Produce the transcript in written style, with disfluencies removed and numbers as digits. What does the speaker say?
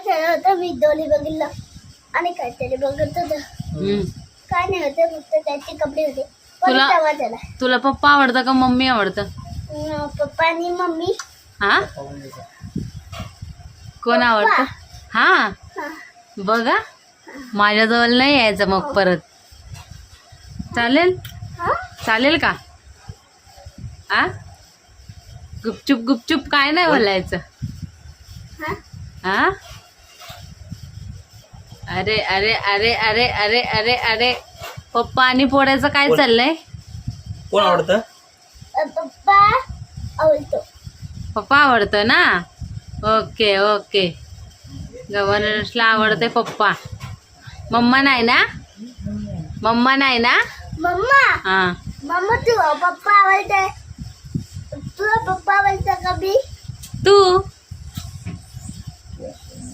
खेळत होता मी डोली बघितलं आणि काहीतरी बघत होतं काय नाही होते फक्त त्याचे कपडे होते तुला पप्पा आवडतं का मम्मी आवडतं पप्पा आणि मम्मी हा कोण आवडतं हा बघा माझ्याजवळ नाही यायचं मग परत चालेल चालेल का आ गुपचूप गुपचूप काय नाही बोलायचं हा अरे अरे अरे अरे अरे अरे अरे पप्पा आणि पोळ्याचं काय चाललंय कोण आवडतं पप्पा आवडतो पप्पा आवडतं ना ओके ओके गव्हर्नर्सला आवडते पप्पा मम्मा नाही ना मम्मा नाही ना मम्मा हा मम्मा तू पप्पा आवडते तुला पप्पा आवडतं का बी तू